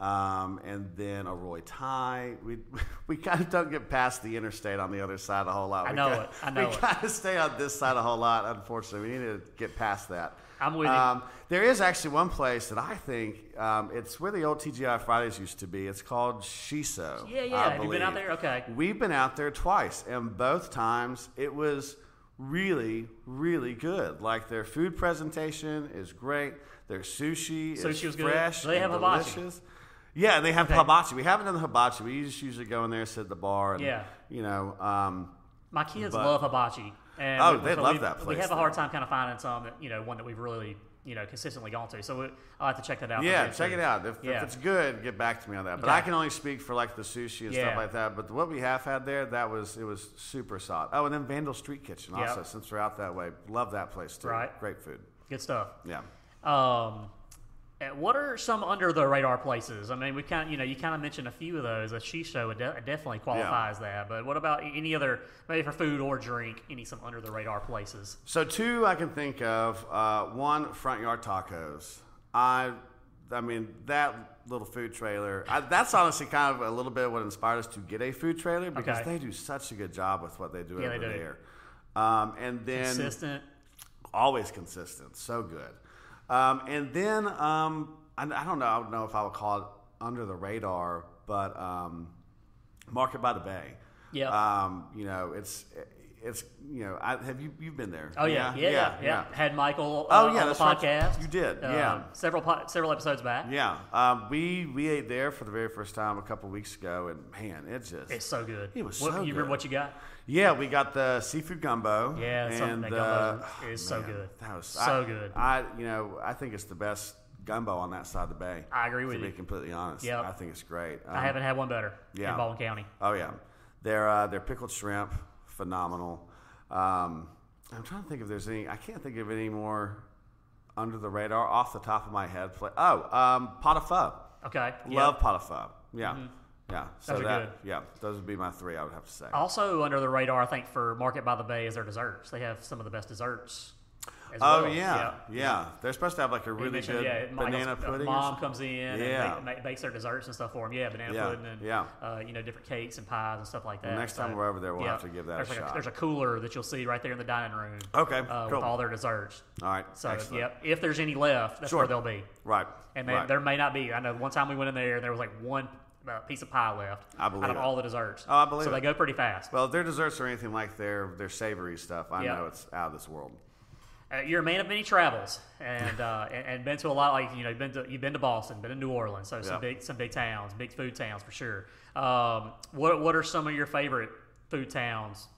And then a Roy Thai. We kind of don't get past the interstate on the other side a whole lot. I know it. We kind of stay on this side a whole lot, unfortunately. We need to get past that. I'm with you. There is actually one place that I think, it's where the old TGI Fridays used to be. It's called Shiso. Yeah. Have you been out there? Okay. We've been out there twice, and both times it was really, really good. Like, their food presentation is great. Their sushi is fresh. Good. They have delicious. Hibachi. Yeah, they have hibachi. We haven't done the hibachi. We just usually go in there, sit at the bar, and my kids love hibachi. And they love that place. We have a hard time kind of finding some that one that we've really consistently gone to. So I'll have to check that out. Yeah, check it out. If it's good, get back to me on that. But I can only speak for like the sushi and stuff like that. But what we have had there, it was super solid. Oh, and then Vandal Street Kitchen also. Since we're out that way, love that place too. Right, great food. Good stuff. Yeah. What are some under the radar places? I mean, you kind of mentioned a few of those. A Shisho definitely qualifies that. But what about any other, maybe for food or drink, some under the radar places? So two I can think of. One, Front Yard Tacos. I mean that little food trailer. That's honestly kind of a little bit what inspired us to get a food trailer, because they do such a good job with what they do over there. And then consistent. Always consistent. So good. And then I don't know if I would call it under the radar, but Market by the Bay. Yeah. You've been there? Oh yeah. Had Michael on the podcast. You did, several episodes back. Yeah, we ate there for the very first time a couple weeks ago, and man, it's so good. It was so good. You remember what you got? Yeah, we got the seafood gumbo. Yeah, and that gumbo is so good. That was so good. I think it's the best gumbo on that side of the bay. I agree with you. To be completely honest, Yep. I think it's great. I haven't had one better in Baldwin County. Oh yeah, their pickled shrimp, phenomenal. I'm trying to think if there's any. I can't think of any more under the radar off the top of my head. Pot of pho. Okay. Love pot of pho. Yeah. Mm-hmm. Yeah. So those are good. Yeah, those would be my three, I would have to say. Also under the radar, I think, for Market by the Bay is their desserts. They have some of the best desserts. As well. Yeah. They're supposed to have like a really good banana pudding. Mom comes in and bakes their desserts and stuff for them. Yeah, banana pudding and different cakes and pies and stuff like that. Well, next time we're over there, we'll have to give that a shot. There's a cooler that you'll see right there in the dining room. Okay, cool. With all their desserts. All right, so excellent. if there's any left, that's where they'll be. Right. And there may not be. I know one time we went in there and there was like one piece of pie left out of all the desserts. Oh, I believe it. So they go pretty fast. Well, if their desserts are anything like their savory stuff, I know it's out of this world. You're a man of many travels, and been to a lot. Like you've been to Boston, been to New Orleans, so some big towns, big food towns for sure. What are some of your favorite food towns?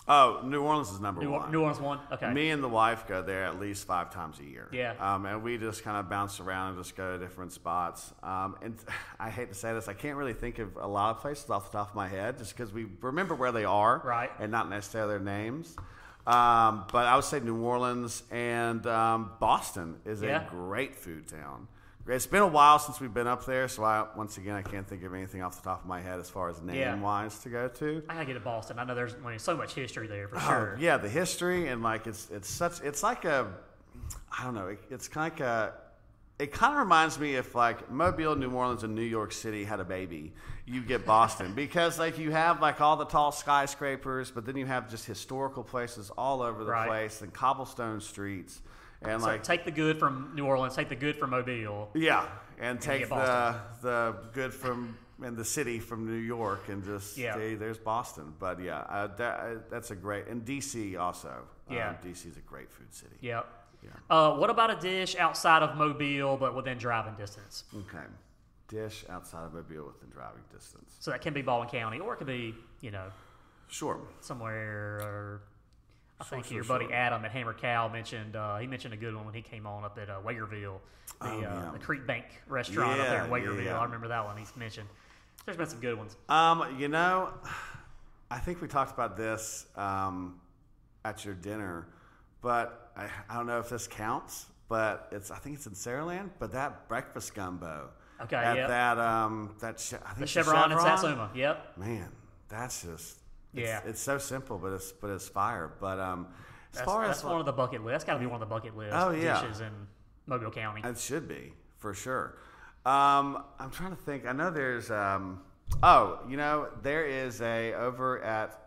Oh, New Orleans is number one. New Orleans one. Okay. Me and the wife go there at least 5 times a year. Yeah. And we just kind of bounce around and just go to different spots. And I hate to say this, I can't really think of a lot of places off the top of my head, just because we remember where they are, right, and not necessarily their names. But I would say New Orleans and Boston is a great food town. It's been a while since we've been up there, so once again I can't think of anything off the top of my head as far as name-wise to go to. I gotta get to Boston. I know there's so much history there for sure. Yeah, the history and like it's like a, I don't know. It's kind of like a. It kind of reminds me if like Mobile, New Orleans, and New York City had a baby, you get Boston because like you have like all the tall skyscrapers, but then you have just historical places all over the place and cobblestone streets, and so take the good from New Orleans, take the good from Mobile, and take the good from and the city from New York, and just hey, there's Boston. But that's a great, and DC also. DC is a great food city. Yeah. Yeah. What about a dish outside of Mobile but within driving distance? Okay. Dish outside of Mobile within driving distance. So that can be Baldwin County, or it could be, sure, somewhere. Or I think your buddy Adam at Hammer Cow mentioned a good one when he came on up at Wagerville, the Creek Bank restaurant up there in Wagerville. I remember that one he's mentioned. There's been some good ones. I think we talked about this at your dinner, but I don't know if this counts, but I think it's in Saraland, but that breakfast gumbo. Okay, the Chevron in Satsuma. Yep. Man, that's just it's so simple, but it's fire. But that's one of the bucket list. That's got to be one of the bucket list dishes in Mobile County. It should be for sure. I'm trying to think. I know there's there is a over at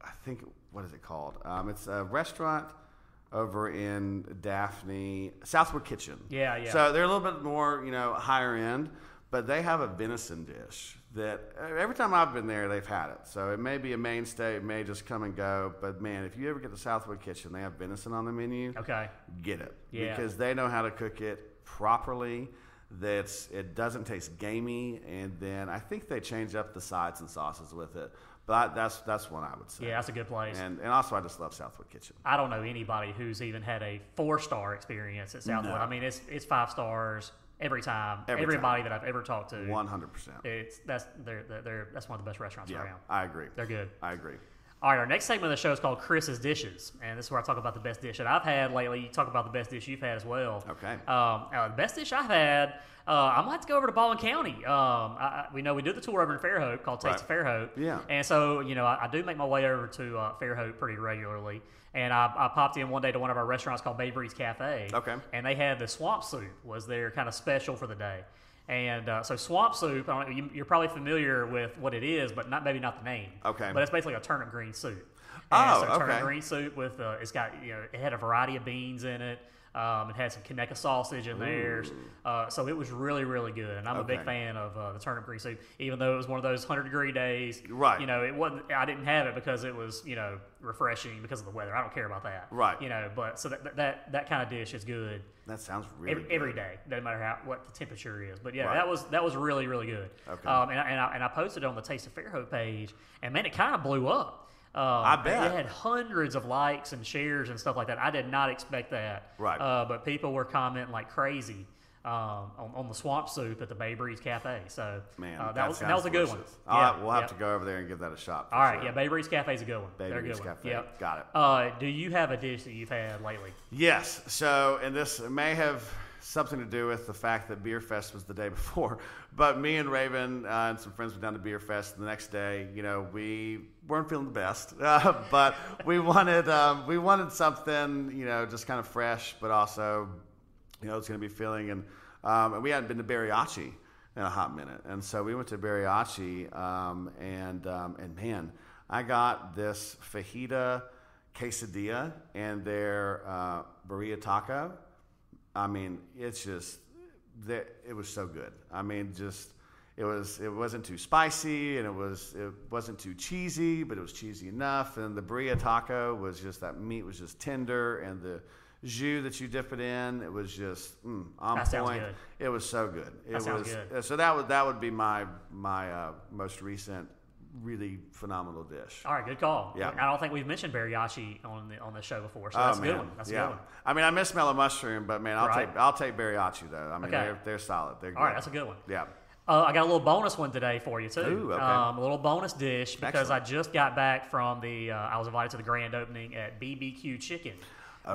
I think what is it called? It's a restaurant over in Daphne, Southwood Kitchen. Yeah. So they're a little bit more, higher end, but they have a venison dish that every time I've been there, they've had it. So it may be a mainstay, it may just come and go, but man, if you ever get to Southwood Kitchen, they have venison on the menu. Okay. Get it. Yeah. Because they know how to cook it properly. It doesn't taste gamey, and then I think they change up the sides and sauces with it. But that's one I would say. Yeah, that's a good place. And also I just love Southwood Kitchen. I don't know anybody who's even had a 4-star experience at Southwood. No. I mean, it's 5 stars every time. Everybody that I've ever talked to. 100%. That's one of the best restaurants around. I agree. They're good. I agree. All right, our next segment of the show is called Chris's Dishes, and this is where I talk about the best dish that I've had lately. You talk about the best dish you've had as well. Okay. The best dish I've had, I might have to go over to Baldwin County. We do the tour over in Fairhope called Taste of Fairhope. Yeah. And so, I do make my way over to Fairhope pretty regularly. And I popped in one day to one of our restaurants called Bavery's Cafe. Okay. And they had the swamp soup was their kind of special for the day. And so swamp soup, I don't know, you're probably familiar with what it is, but maybe not the name. Okay. But it's basically a turnip green soup. And so turnip green soup with it's got it had a variety of beans in it. It had some Kaneka sausage in there, so it was really, really good. And I'm a big fan of the turnip grease soup, even though it was one of those 100-degree days. Right. It wasn't. I didn't have it because it was refreshing because of the weather. I don't care about that. Right. But so that kind of dish is good. That sounds really good. Every day, doesn't matter what the temperature is. But yeah, right. that was really, really good. Okay. And I posted it on the Taste of Fairhope page, and man, it kind of blew up. I bet. It had hundreds of likes and shares and stuff like that. I did not expect that. Right. But people were commenting like crazy on the swamp soup at the Bay Breeze Cafe. So man, that was a good one. We'll have to go over there and give that a shot. All right, Bay Breeze Cafe is a good one. Bay Breeze Cafe. Yep. Got it. Do you have a dish that you've had lately? Yes. So, and this may have something to do with the fact that Beer Fest was the day before. But me and Raven and some friends went down to Beer Fest the next day. We weren't feeling the best, but we wanted something just kind of fresh, but also it's going to be filling. And we hadn't been to Bariachi in a hot minute, and so we went to Bariachi, and man, I got this fajita quesadilla and their burrito taco. I mean, it's just it was so good. I mean, it wasn't too spicy, and it wasn't too cheesy, but it was cheesy enough. And the burrito taco was just, that meat was just tender, and the jus that you dip it in, it was just on that point. Sounds good. It was so good. Sounds good. So that would be my most recent really phenomenal dish. All right, good call. Yeah. I don't think we've mentioned Bariachi on the show before, so that's a good one. That's a good one. I mean, I miss mellow mushroom, but man, I'll take Bariachi though. I mean, they're solid. They're good. All right, that's a good one. Yeah. I got a little bonus one today for you too. Ooh, okay. A little bonus dish because Excellent. I just got back from I was invited to the grand opening at BBQ Chicken,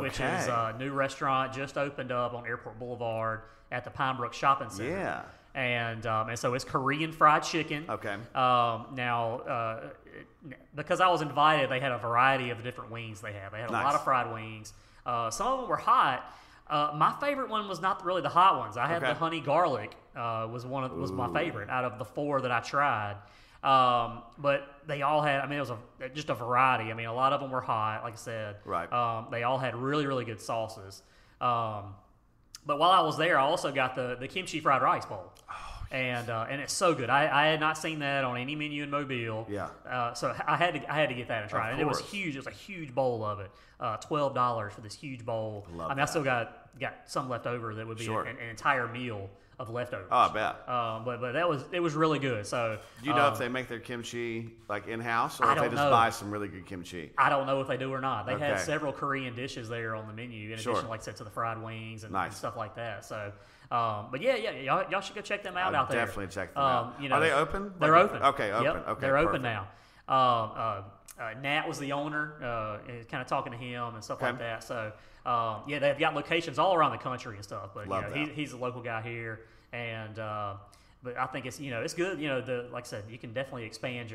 which is a new restaurant just opened up on Airport Boulevard at the Pine Brook Shopping Center. Yeah. And so it's Korean fried chicken. Okay. Now, because I was invited, they had a variety of the different wings they have. They had a lot of fried wings. Some of them were hot. My favorite one was not really the hot ones. I had the honey garlic was my favorite out of the 4 that I tried. But they all had, I mean, it was just a variety. I mean, a lot of them were hot, like I said. Right. They all had really, really good sauces. But while I was there, I also got the kimchi fried rice bowl. Oh, yes. And it's so good. I had not seen that on any menu in Mobile. Yeah. So I had to get that and try it. And it was huge. It was a huge bowl of it. $12 for this huge bowl. I still got some left over that would be an entire meal of leftovers. Oh, I bet. But it was really good. So do you know if they make their kimchi like in house, or if they just buy some really good kimchi? I don't know if they do or not. They had several Korean dishes there on the menu, in addition, like I said, to the fried wings and stuff like that. So, but y'all should go check them out out there. Definitely check them out. Are they open? They're open. Okay, open. Yep, okay, they're open perfect. now. Nat was the owner, kind of talking to him and stuff like that. So, they've got locations all around the country and stuff. But he's a local guy here, and but I think it's it's good. Like I said, you can definitely expand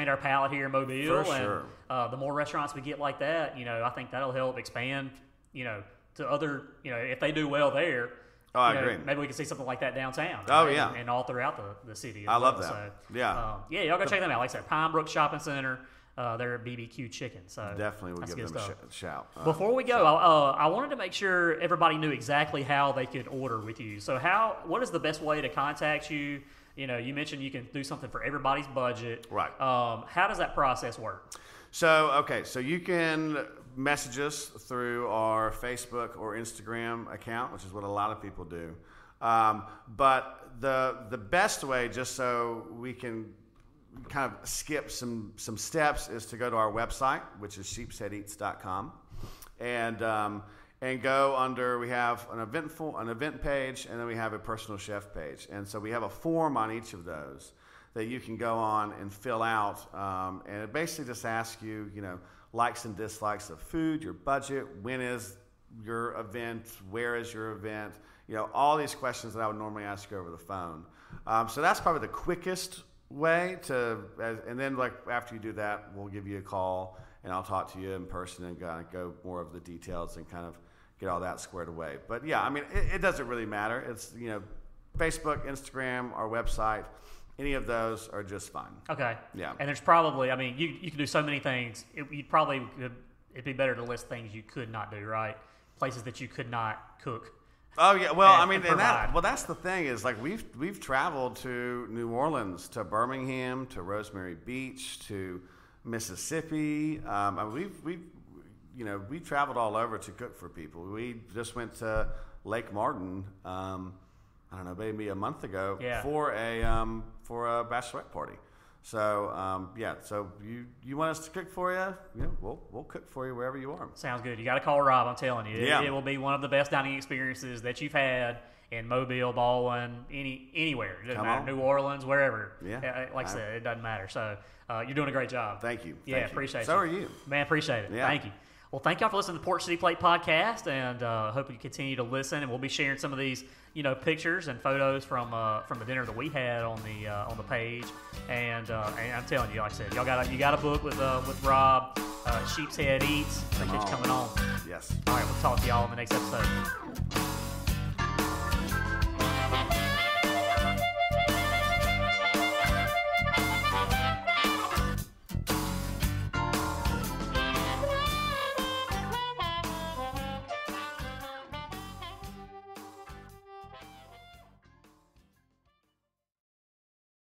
our palate here in Mobile, For sure. And the more restaurants we get like that, I think that'll help expand, to other, if they do well there. Oh, I agree. Maybe we can see something like that downtown. Oh, right? yeah. And all throughout the city. I love that. So, yeah. Y'all go check them out. Like I said, Pine Brook Shopping Center. They're at BBQ Chicken. So definitely we'll give them a shout. Before we go, I wanted to make sure everybody knew exactly how they could order with you. So what is the best way to contact you? You mentioned you can do something for everybody's budget. Right. How does that process work? So you can message us through our Facebook or Instagram account, which is what a lot of people do. But the best way, just so we can kind of skip some steps, is to go to our website, which is sheepsheadeats.com, and go under. We have an event page, and then we have a personal chef page, and so we have a form on each of those that you can go on and fill out, and it basically just asks you, likes and dislikes of food, your budget, when is your event, where is your event, all these questions that I would normally ask you over the phone. So that's probably the quickest way and then after you do that, we'll give you a call and I'll talk to you in person and go more of the details and kind of get all that squared away. But yeah, I mean, it doesn't really matter. It's Facebook, Instagram, our website. Any of those are just fine. Okay. Yeah. And there's probably, I mean, you can do so many things. It'd be better to list things you could not do, right? Places that you could not cook. Oh yeah, well, I mean, and that's the thing is like we've traveled to New Orleans, to Birmingham, to Rosemary Beach, to Mississippi. We've traveled all over to cook for people. We just went to Lake Martin. I don't know, maybe a month ago for a bachelorette party. So so you want us to cook for you? We'll cook for you wherever you are. Sounds good. You got to call Rob. I'm telling you, it will be one of the best dining experiences that you've had in Mobile, Baldwin, anywhere. It doesn't matter, New Orleans, wherever. Yeah, like I said, it doesn't matter. So you're doing a great job. Thank you. Appreciate it. So are you, man. Appreciate it. Yeah. Thank you. Well, thank y'all for listening to the Porch City Plate podcast, and hope you continue to listen. And we'll be sharing some of these, pictures and photos from the dinner that we had on the page. And I'm telling you, like I said, you got a book with Rob, Sheepshead Eats. I think it's coming on. Yes. All right, we'll talk to y'all in the next episode.